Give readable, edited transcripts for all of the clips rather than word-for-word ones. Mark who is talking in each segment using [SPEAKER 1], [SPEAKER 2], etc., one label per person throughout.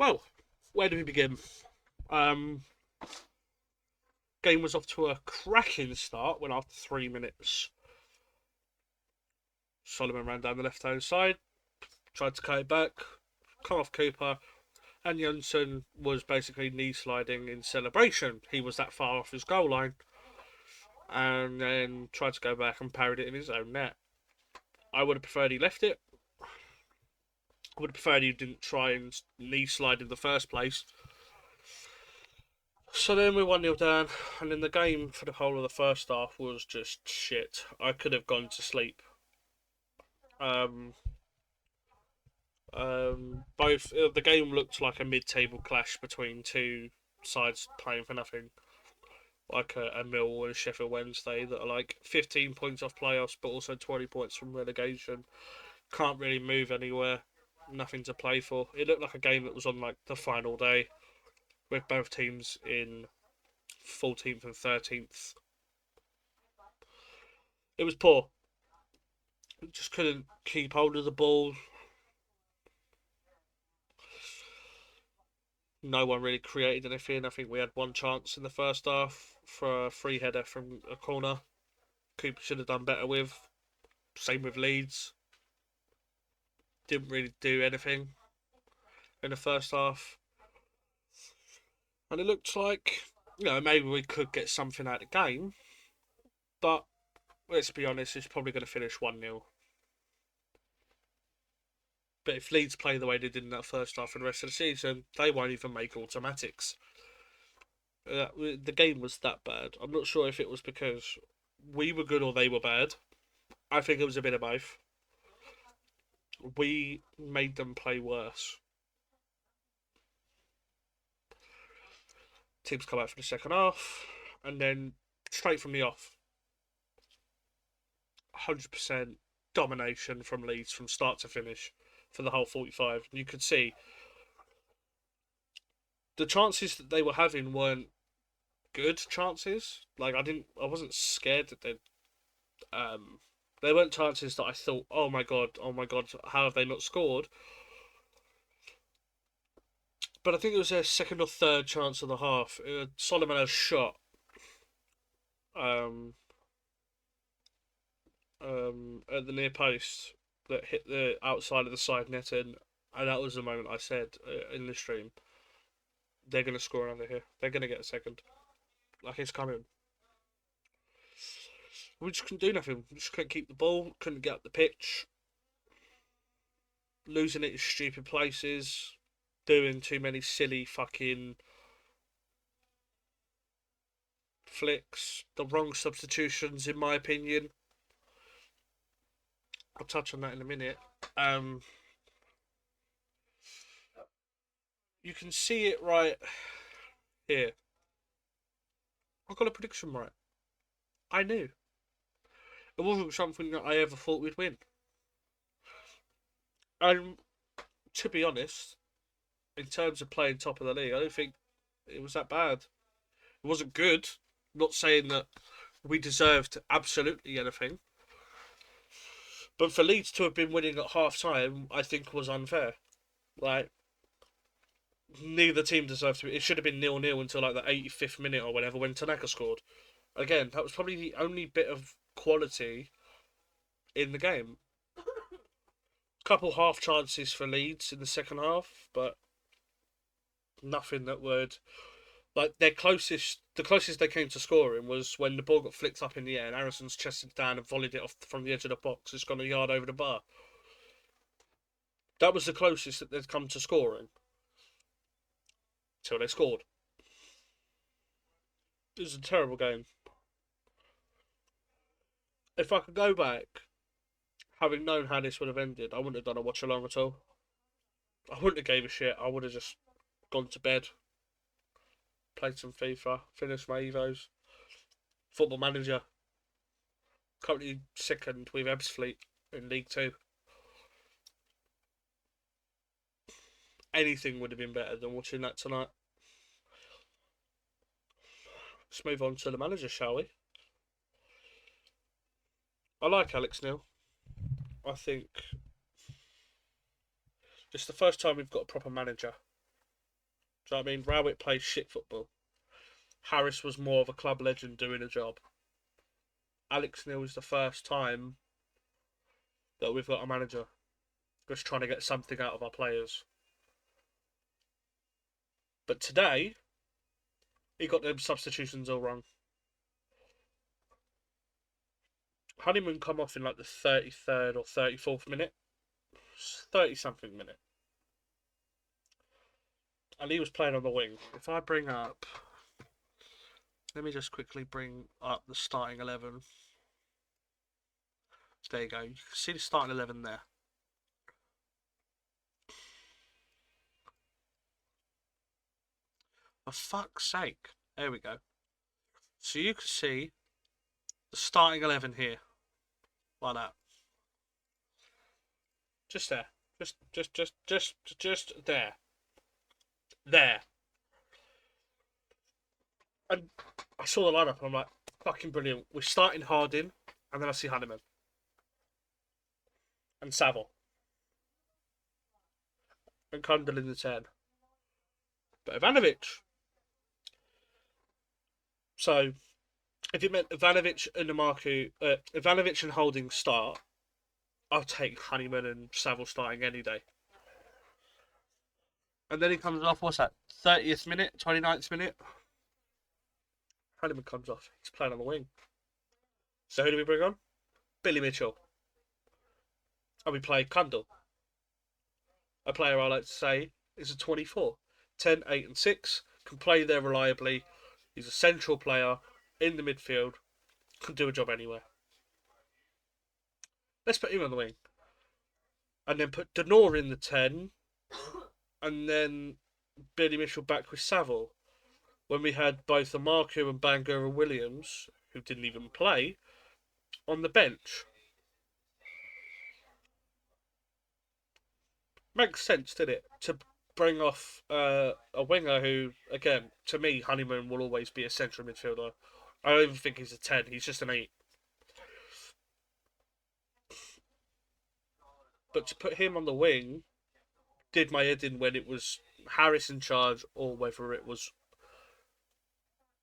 [SPEAKER 1] Well, where do we begin? Um, Game was off to a cracking start when after 3 minutes, Solomon ran down the left-hand side, tried to cut it back, come off Cooper, and Jonsson was basically knee sliding in celebration. He was that far off his goal line, and then tried to go back and parried it in his own net. I would have preferred he left it. I would have preferred he didn't try and knee slide in the first place. So then we 1-0 down, and then the game for the whole of the first half was just shit. I could have gone to sleep. Um, both the game looked like a mid-table clash between two sides playing for nothing, like a Millwall and Sheffield Wednesday that are like 15 points off playoffs, but also 20 points from relegation. Can't really move anywhere. Nothing to play for. It looked like a game that was on like the final day, with both teams in 14th and 13th. It was poor. Just couldn't keep hold of the ball. No one really created anything. I think we had one chance in the first half for a free header from a corner. Cooper should have done better with. Same with Leeds. Didn't really do anything in the first half. And it looked like, maybe we could get something out of the game. But let's be honest, it's probably going to finish 1-0. But if Leeds play the way they did in that first half and the rest of the season, they won't even make automatics. The game was that bad. I'm not sure if it was because we were good or they were bad. I think it was a bit of both. We made them play worse. Teams come out for the second half, and then straight from the off, 100% domination from Leeds from start to finish for the whole 45. You could see the chances that they were having weren't good chances. Like I wasn't scared that they weren't chances that I thought, oh my god, how have they not scored? But I think it was their second or third chance of the half. Solomon had a shot um, at the near post that hit the outside of the side net, and that was the moment I said in the stream, they're going to score under here. They're going to get a second. Like, it's coming. We just couldn't do nothing. We just couldn't keep the ball, couldn't get up the pitch, losing it in stupid places, doing too many silly fucking flicks, the wrong substitutions, in my opinion. I'll touch on that in a minute. You can see it right here. I got a prediction right. I knew. It wasn't something that I ever thought we'd win. And to be honest, in terms of playing top of the league, I don't think it was that bad. It wasn't good. I'm not saying that we deserved absolutely anything. But for Leeds to have been winning at half time, I think was unfair. Like, neither team deserved to be. It should have been 0-0 until like the 85th minute or whatever when Tanaka scored. Again, that was probably the only bit of quality in the game. Couple half chances for Leeds in the second half, but nothing that would like the closest they came to scoring was when the ball got flicked up in the air and Harrison's chested down and volleyed it off from the edge of the box. It's gone a yard over the bar. That was the closest that they'd come to scoring till they scored. It was a terrible game. If I could go back, having known how this would have ended, I wouldn't have done a watch along at all. I wouldn't have gave a shit. I would have just gone to bed, played some FIFA, finished my Evos. Football Manager. Currently second with Ebbsfleet in League 2. Anything would have been better than watching that tonight. Let's move on to the manager, shall we? I like Alex Neil. I think it's the first time we've got a proper manager. Do you know what I mean? Rowett plays shit football. Harris was more of a club legend doing a job. Alex Neil is the first time that we've got a manager just trying to get something out of our players. But today, he got them substitutions all wrong. Honeyman come off in like the 33rd or 34th minute. 30-something minute. And he was playing on the wing. If I bring up... Let me just quickly bring up the starting 11. There you go. You can see the starting 11 there. For fuck's sake. There we go. So you can see the starting 11 here. Like that. Just there. Just there. There. And I saw the lineup and I'm like, fucking brilliant. We're starting Harding, and then I see Honeyman. And Saville. And Kundal in the 10. But Ivanovic. So, if it meant Ivanovic and Ivanovic and Holding start, I'll take Honeyman and Saville starting any day. And then he comes off, what's that, 30th minute, 29th minute? Honeyman comes off. He's playing on the wing. So who do we bring on? Billy Mitchell. And we play Kundal. A player I like to say is a 24. 10, 8 and 6. Can play there reliably. He's a central player in the midfield. Can do a job anywhere. Let's put him on the wing. And then put Denor in the 10. And then Billy Mitchell back with Saville. When we had both Amarku and Bangura Williams, who didn't even play, on the bench. Makes sense, did it? To bring off a winger who, again, to me, Honeyman will always be a central midfielder. I don't even think he's a 10, he's just an 8. But to put him on the wing did my head in when it was Harris in charge, or whether it was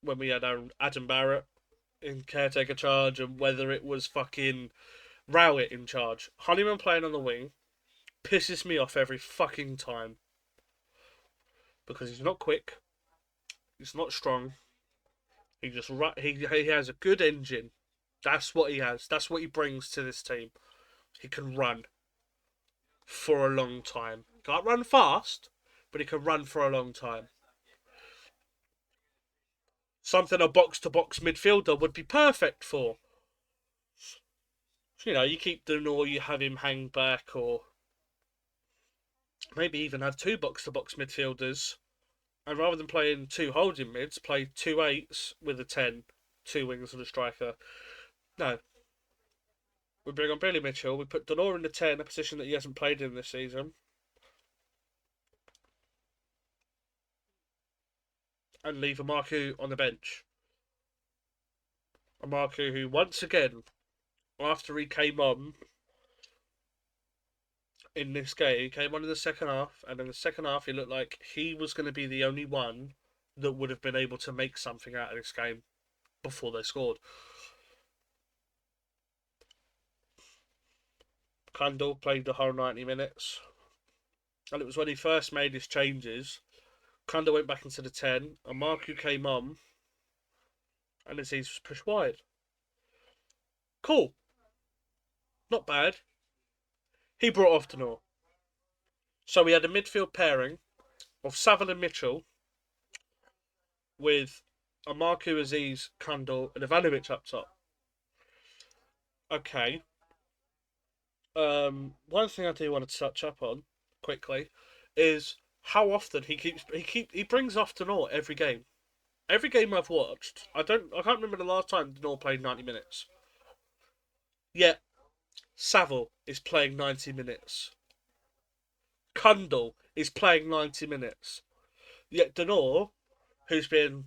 [SPEAKER 1] when we had Adam Barrett in caretaker charge, and whether it was fucking Rowett in charge. Honeyman playing on the wing pisses me off every fucking time. Because he's not quick. He's not strong. He just he has a good engine. That's what he has. That's what he brings to this team. He can run for a long time. Can't run fast, but he can run for a long time. Something a box-to-box midfielder would be perfect for. You know, you keep doing, or you have him hang back, or maybe even have 2 box-to-box midfielders. And rather than playing 2 holding mids, play 2 8s with a 10, 2 wings and a striker. No. We bring on Billy Mitchell. We put Denor in the 10, a position that he hasn't played in this season. And leave Amarku on the bench. Amarku, who once again, after he came on in this game, he came on in the second half, and in the second half he looked like he was going to be the only one that would have been able to make something out of this game before they scored. Kundal played the whole 90 minutes, and it was when he first made his changes. Kundal went back into the 10, and Marku came on, and Aziz was pushed wide. Cool. Not bad. He brought off Denor. So we had a midfield pairing of Saville and Mitchell with Amarku, Aziz, Kundal, and Ivanovic up top. Okay. One thing I do want to touch up on quickly is how often he brings off Denor every game. Every game I've watched, I can't remember the last time Denor played 90 minutes. Yet Saville is playing 90 minutes. Kundal is playing 90 minutes. Yet Denor, who's been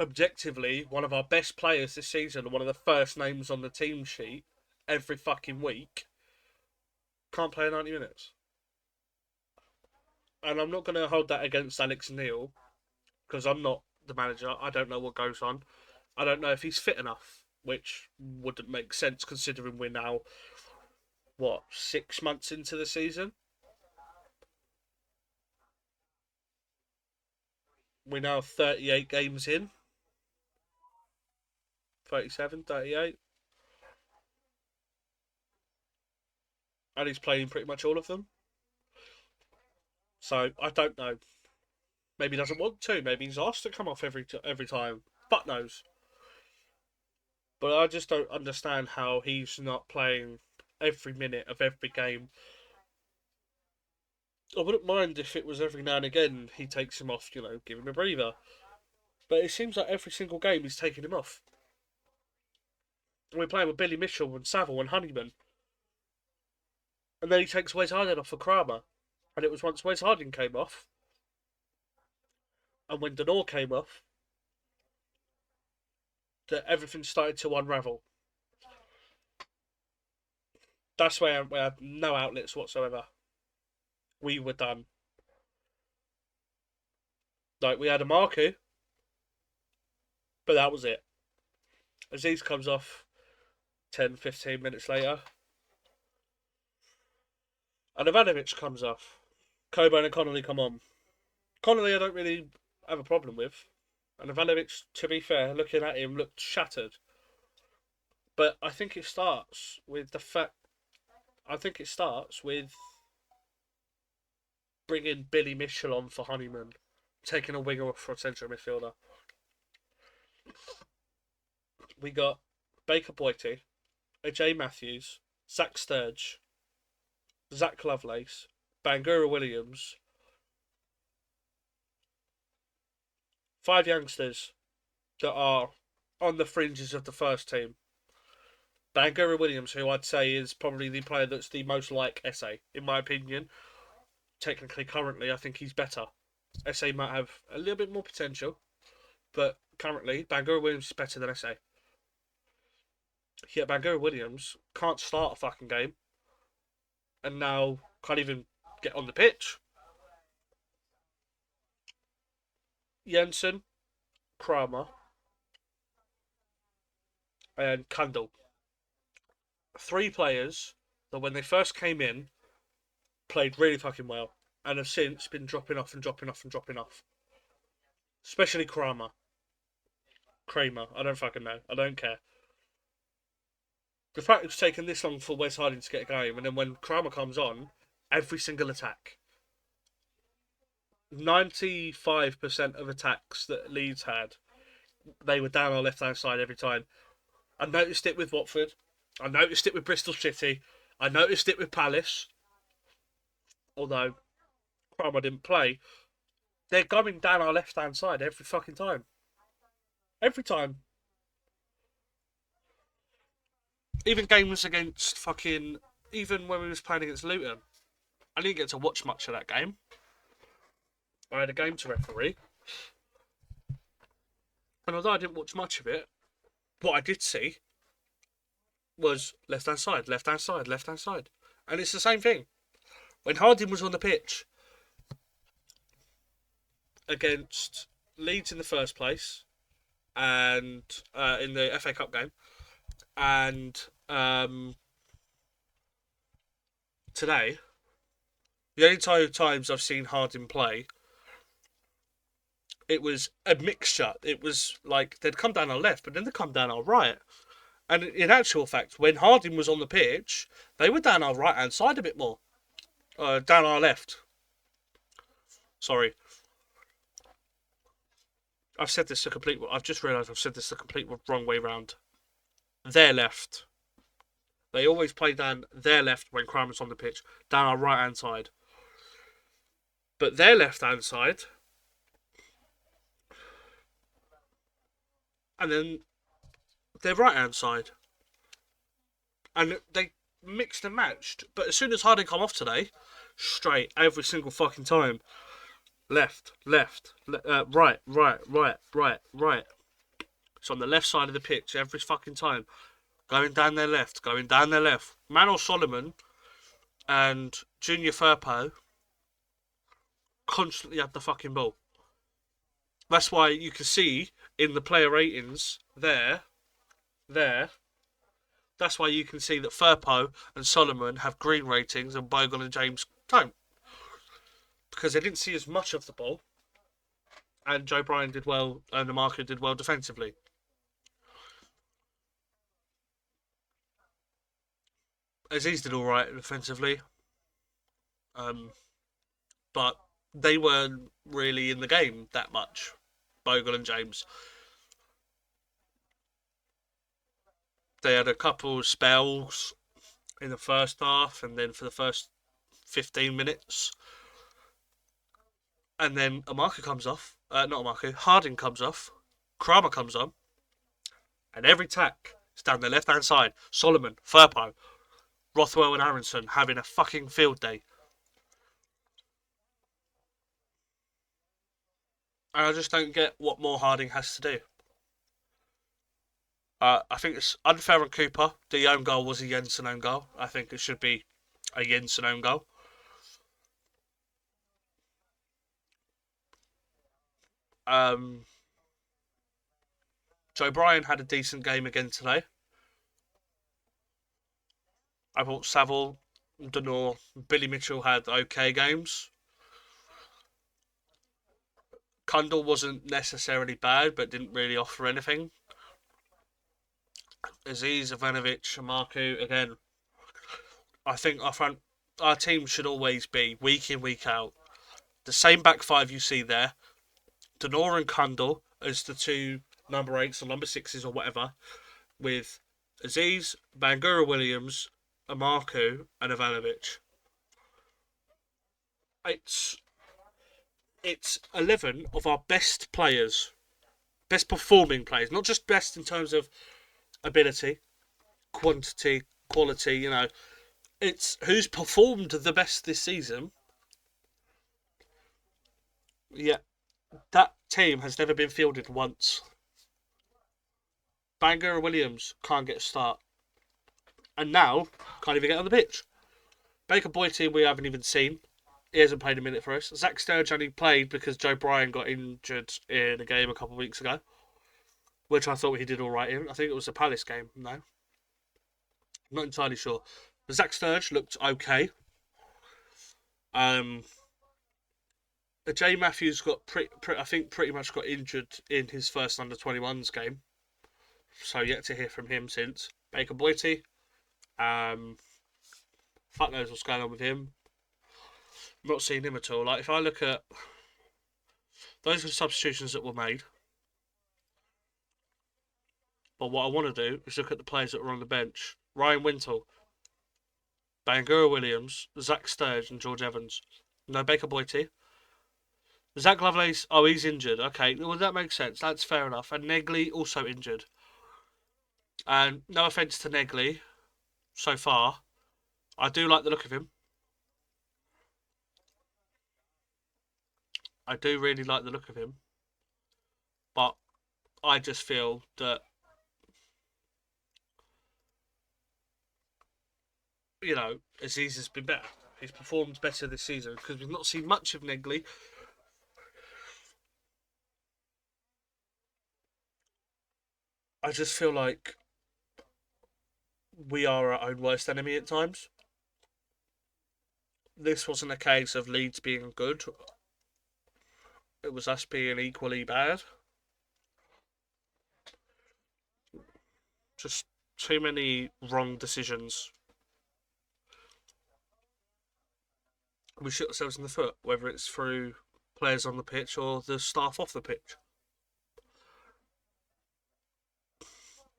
[SPEAKER 1] objectively one of our best players this season and one of the first names on the team sheet every fucking week, can't play 90 minutes. And I'm not going to hold that against Alex Neil because I'm not the manager. I don't know what goes on. I don't know if he's fit enough, which wouldn't make sense considering we're now, what, 6 months into the season? We're now 38 games in. 37, 38. And he's playing pretty much all of them. So I don't know. Maybe he doesn't want to. Maybe he's asked to come off every time. Fuck knows. But I just don't understand how he's not playing every minute of every game. I wouldn't mind if it was every now and again he takes him off, give him a breather. But it seems like every single game he's taking him off. We're playing with Billy Mitchell and Saville and Honeyman. And then he takes Wes Harding off for Kramer. And it was once Wes Harding came off, and when Denor came off, that everything started to unravel. That's where we had no outlets whatsoever. We were done. Like, we had a Marku, but that was it. Aziz comes off 10, 15 minutes later. And Ivanovic comes off. Coburn and Connolly come on. Connolly I don't really have a problem with. And Ivanovic, to be fair, looking at him, looked shattered. But I think it starts with the fact... I think it starts with bringing Billy Mitchell on for Honeyman. Taking a winger off for a central midfielder. We got Baker Boyty, AJ Matthews, Zach Sturge, Zach Lovelace, Bangura Williams. 5 youngsters that are on the fringes of the first team. Bangura Williams, who I'd say is probably the player that's the most like SA, in my opinion. Technically, currently, I think he's better. SA might have a little bit more potential, but currently, Bangura Williams is better than SA. Yet Bangura Williams can't start a fucking game, and now can't even get on the pitch. Jensen, Kramer, and Kundal. 3 players that when they first came in played really fucking well and have since been dropping off and dropping off and dropping off. Especially Kramer. I don't fucking know. I don't care. The fact it's taken this long for Wes Harding to get going, and then when Kramer comes on, every single attack. 95% of attacks that Leeds had, they were down our left-hand side every time. I noticed it with Watford. I noticed it with Bristol City. I noticed it with Palace. Although Kramer didn't play. They're going down our left-hand side every fucking time. Every time. Even games against fucking... Even when we was playing against Luton. I didn't get to watch much of that game. I had a game to referee. And although I didn't watch much of it, what I did see was left-hand side, left-hand side, left-hand side. And it's the same thing. When Harding was on the pitch against Leeds in the first place, and in the FA Cup game, and today, the only 2 times I've seen Harding play, it was a mixture. It was like they'd come down our left, but then they'd come down our right. And in actual fact, when Harding was on the pitch, they were down our right-hand side a bit more. Down our left. Sorry. I've just realised I've said this the complete wrong way round. Their left. They always play down their left when Kramer's on the pitch. Down our right-hand side. But their left-hand side... And then their right-hand side. And they mixed and matched. But as soon as Harding come off today, straight, every single fucking time. Left, right. It's on the left side of the pitch every fucking time. Going down their left. Manor Solomon and Junior Firpo constantly had the fucking ball. That's why you can see in the player ratings there. That's why you can see that Firpo and Solomon have green ratings and Bogle and James don't. Because they didn't see as much of the ball. And Joe Bryan did well and Amarco did well defensively. Aziz did alright defensively. But they weren't really in the game that much. Bogle and James. They had a couple of spells in the first half and then for the first 15 minutes. And then Amarco comes off. Not Amarco, Harding comes off. Kramer comes on. And every tack is down the left hand side. Solomon, Firpo, Rothwell and Aronson having a fucking field day. And I just don't get what more Harding has to do. I think it's unfair on Cooper. The own goal was a Jensen own goal. I think it should be a Jensen own goal. Joe Bryan had a decent game again today. I thought Saville, Denor, Billy Mitchell had okay games. Kundal wasn't necessarily bad, but didn't really offer anything. Aziz, Ivanovic, Marku, again. I think our team should always be, week in, week out, the same back five you see there. Denor and Kundal as the two number 8s or number 6s or whatever, with Aziz, Bangura Williams, Amarku, and Ivanovic. It's 11 of our best players, best performing players, not just best in terms of ability, quantity, quality, you know. It's who's performed the best this season. Yeah, that team has never been fielded once. Bangura Williams can't get a start. And now, can't even get on the pitch. Baker Boyte we haven't even seen. He hasn't played a minute for us. Zach Sturridge only played because Joe Bryan got injured in a game a couple of weeks ago, which I thought he did alright in. I think it was a Palace game. No, I'm not entirely sure. But Zach Sturridge looked okay. Jay Matthews got I think pretty much got injured in his first under-21s game, so yet to hear from him since. Baker Boyte, fuck knows what's going on with him. Not seen him at all. Like if I look at those are the substitutions that were made. But what I want to do is look at the players that were on the bench. Ryan Wintle, Bangura Williams, Zach Sturridge and George Evans. No Baker Boyte. Zach Lovelace, oh he's injured. Okay, well that makes sense. That's fair enough. And Negley also injured. And no offence to Negley so far. I do like the look of him. I do really like the look of him. But I just feel that, you know, Aziz has been better. He's performed better this season because we've not seen much of Negley. I just feel like we are our own worst enemy at times. This wasn't a case of Leeds being good. It was us being equally bad. Just too many wrong decisions. We shoot ourselves in the foot, whether it's through players on the pitch or the staff off the pitch.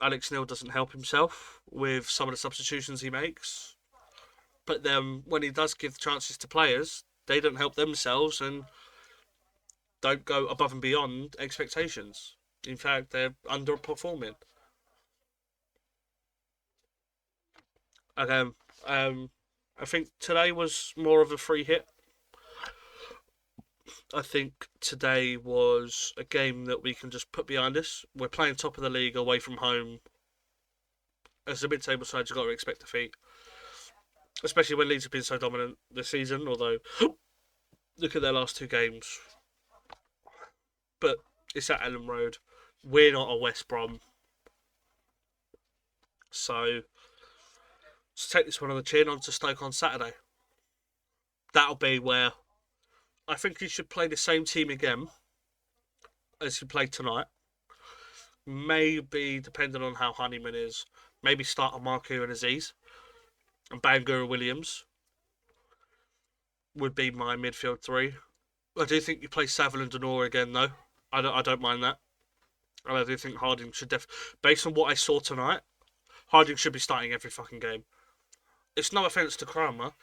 [SPEAKER 1] Alex Neil doesn't help himself with some of the substitutions he makes. But then when he does give chances to players, they don't help themselves and don't go above and beyond expectations. In fact, they're underperforming. Again, I think today was more of a free hit. I think today was a game that we can just put behind us. We're playing top of the league away from home. As a mid-table side, you've got to expect defeat. Especially when Leeds have been so dominant this season, although look at their last 2 games. But it's at Ellen Road. We're not a West Brom. So let's take this one on the chin on to Stoke on Saturday. That'll be where I think he should play the same team again as he played tonight. Maybe, depending on how Honeyman is, maybe start on Marku and Aziz. And Bangura Williams would be my midfield 3. I do think you play Saville and Denora again, though. I don't mind that. And I do think Harding should based on what I saw tonight, Harding should be starting every fucking game. It's no offence to Kramer,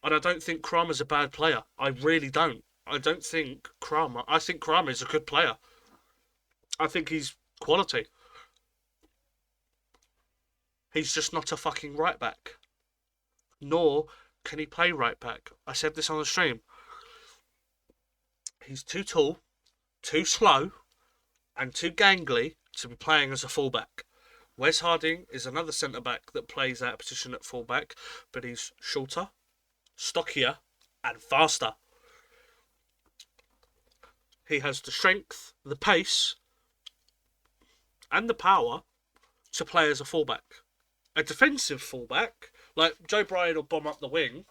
[SPEAKER 1] and I don't think Kramer's a bad player. I really don't. I think Kramer is a good player. I think he's quality. He's just not a fucking right back. Nor can he play right back. I said this on the stream. He's too tall, too slow, and too gangly to be playing as a fullback. Wes Harding is another centre-back that plays that position at fullback, but he's shorter, stockier, and faster. He has the strength, the pace, and the power to play as a fullback. A defensive fullback, like Joe Bryan will bomb up the wing,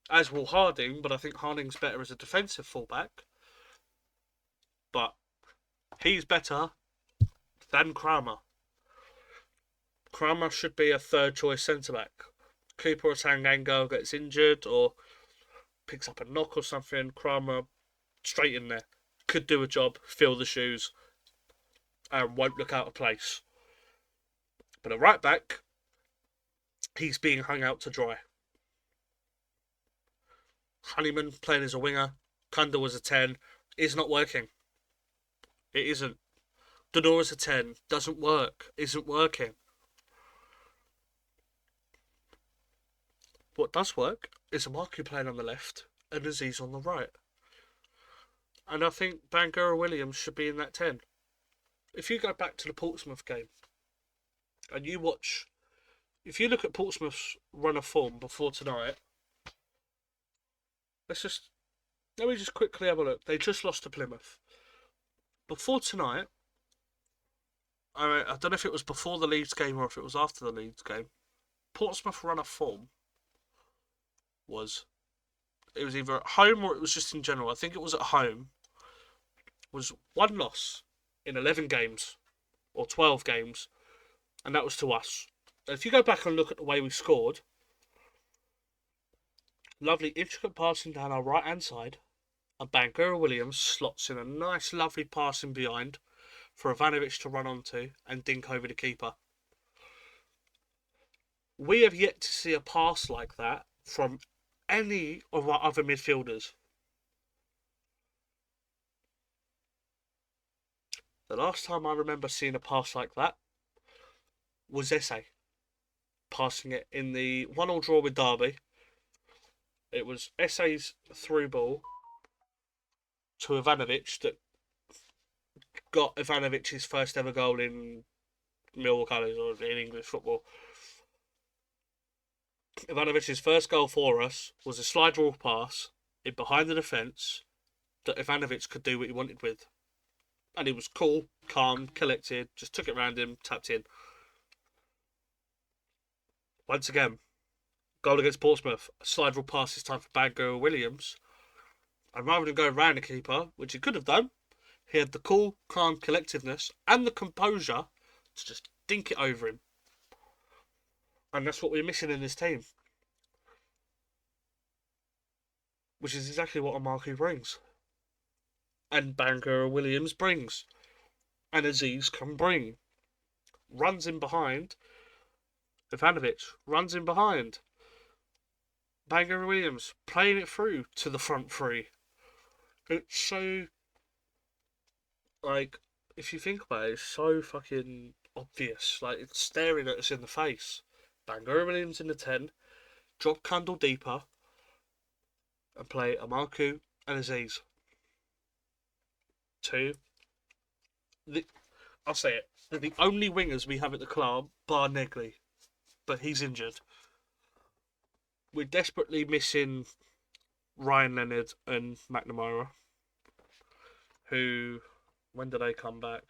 [SPEAKER 1] as will Harding, but I think Harding's better as a defensive fullback. But he's better than Kramer. Kramer should be a third choice centre-back. Cooper or Tanganga gets injured or picks up a knock or something. Kramer straight in there. Could do a job, fill the shoes, and won't look out of place. But a right back, he's being hung out to dry. Honeyman playing as a winger, Kundal as a 10, is not working. It isn't. Denora as a 10, doesn't work, isn't working. What does work is a Marku playing on the left and Aziz on the right. And I think Bangura Williams should be in that 10. If you go back to the Portsmouth game and you watch, if you look at Portsmouth's run of form before tonight, let me just quickly have a look. They just lost to Plymouth. Before tonight, I don't know if it was before the Leeds game or if it was after the Leeds game, Portsmouth run of form was either at home or it was just in general. I think it was at home. Was 1 loss in 11 games or 12 games, and that was to us. And if you go back and look at the way we scored, lovely intricate passing down our right hand side, and Bangura Williams slots in a nice lovely passing behind for Ivanovic to run onto and dink over the keeper. We have yet to see a pass like that from any of our other midfielders. The last time I remember seeing a pass like that was Esse passing it in the 1-1 draw with Derby. It was Esse's through ball to Ivanovic that got Ivanovic's first ever goal in Millwall colours or in English football. Ivanovic's first goal for us was a slide rule pass in behind the defence that Ivanovic could do what he wanted with. And he was cool, calm, collected, just took it round him, tapped in. Once again, goal against Portsmouth, a slide rule pass this time for Bangura Williams. And rather than going round the keeper, which he could have done, he had the cool, calm collectedness and the composure to just dink it over him. And that's what we're missing in this team. Which is exactly what Marku brings. And Bangura Williams brings. And Aziz can bring. Runs in behind. Ivanovic runs in behind. Bangura Williams playing it through to the front three. It's so, like, if you think about it, it's so fucking obvious. Like, it's staring at us in the face. Bangura Williams in the 10, drop Kundal deeper, and play Marku and Aziz. 2. I'll say it. They're the only wingers we have at the club, bar Negley. But he's injured. We're desperately missing Ryan Leonard and McNamara, who, when do they come back?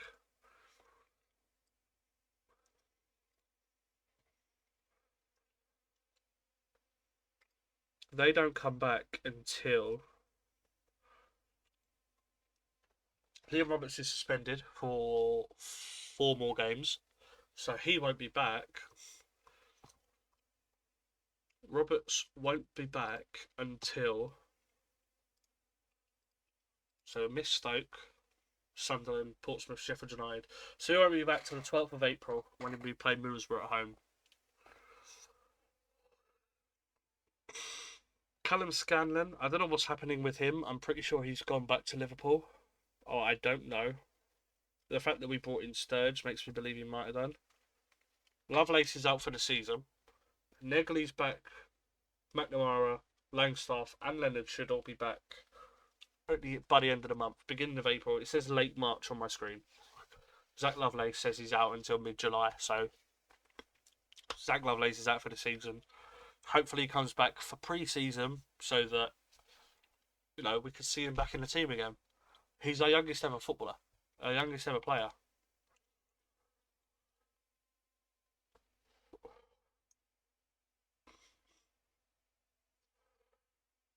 [SPEAKER 1] They don't come back until Liam Roberts is suspended for 4 more games, so he won't be back. Roberts won't be back until, so miss Stoke, Sunderland, Portsmouth, Sheffield United. So he won't be back till the 12th of April when we play Middlesbrough at home. Callum Scanlon, I don't know what's happening with him. I'm pretty sure he's gone back to Liverpool. Oh, I don't know. The fact that we brought in Sturge makes me believe he might have done. Lovelace is out for the season. Negley's back. McNamara, Langstaff, and Leonard should all be back by the end of the month, beginning of April. It says late March on my screen. Zach Lovelace says he's out until mid-July, so Zach Lovelace is out for the season. Hopefully he comes back for pre-season so that, we can see him back in the team again. He's our youngest ever footballer, our youngest ever player.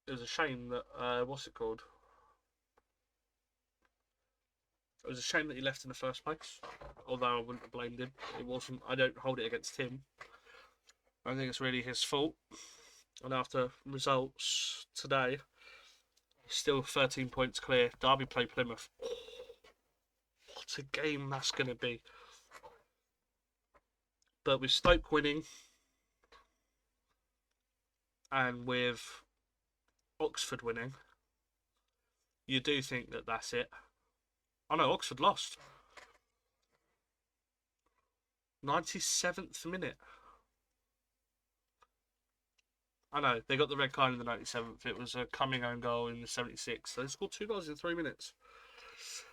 [SPEAKER 1] It was a shame that, what's it called? It was a shame that he left in the first place, although I wouldn't have blamed him. It wasn't. I don't hold it against him. I think it's really his fault. And after results today, still 13 points clear. Derby play Plymouth. What a game that's going to be. But with Stoke winning and with Oxford winning, you do think that that's it. Oh no, Oxford lost. 97th minute. I know, they got the red card in the 97th. It was a coming own goal in the 76th. So they scored 2 goals in 3 minutes.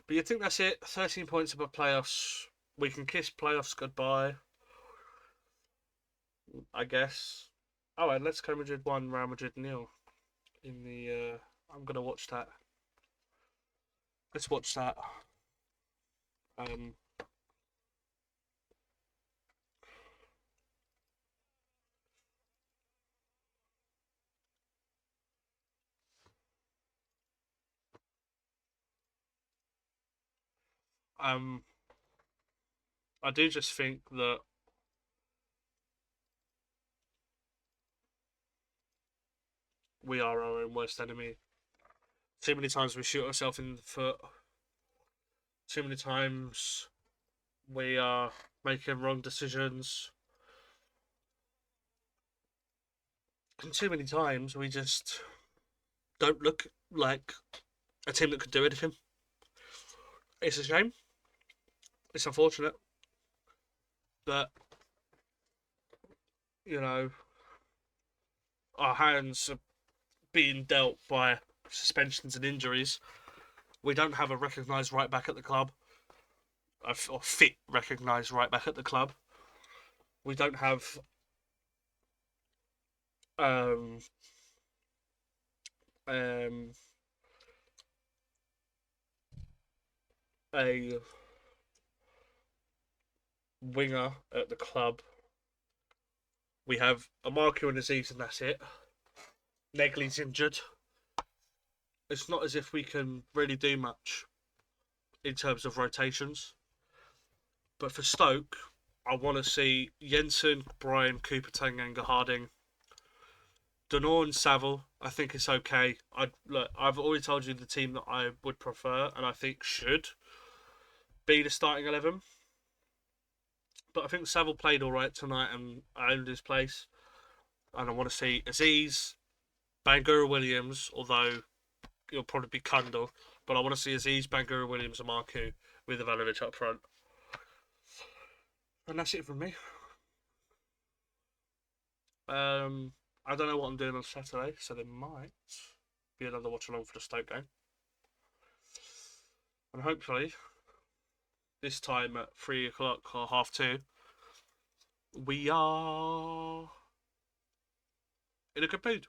[SPEAKER 1] But you think that's it? 13 points above playoffs. We can kiss playoffs goodbye, I guess. Oh, and Atletico Madrid 1, Real Madrid 0. In the, I'm going to watch that. Let's watch that. Um, I do just think that we are our own worst enemy. Too many times we shoot ourselves in the foot. Too many times we are making wrong decisions. And too many times we just don't look like a team that could do anything. It's a shame. It's unfortunate that, our hands are being dealt by suspensions and injuries. We don't have a recognised right back at the club, or fit recognised right back at the club. We don't have um, a winger at the club. We have a Marco and Aziz, and that's it. Negley's injured. It's not as if we can really do much in terms of rotations. But for Stoke, I want to see Jensen, Bryan, Cooper, Tanganga, Harding, Denor and Saville. I think it's okay. I've already told you the team that I would prefer and I think should be the starting 11. But I think Saville played alright tonight and owned his place. And I want to see Aziz, Bangura Williams, although it'll probably be Kundal. But I want to see Aziz, Bangura Williams and Marku with Ivanovic up front. And that's it from me. I don't know what I'm doing on Saturday, so there might be another watch along for the Stoke game. And hopefully, this time at 3 o'clock or 2:30, we are in a good mood.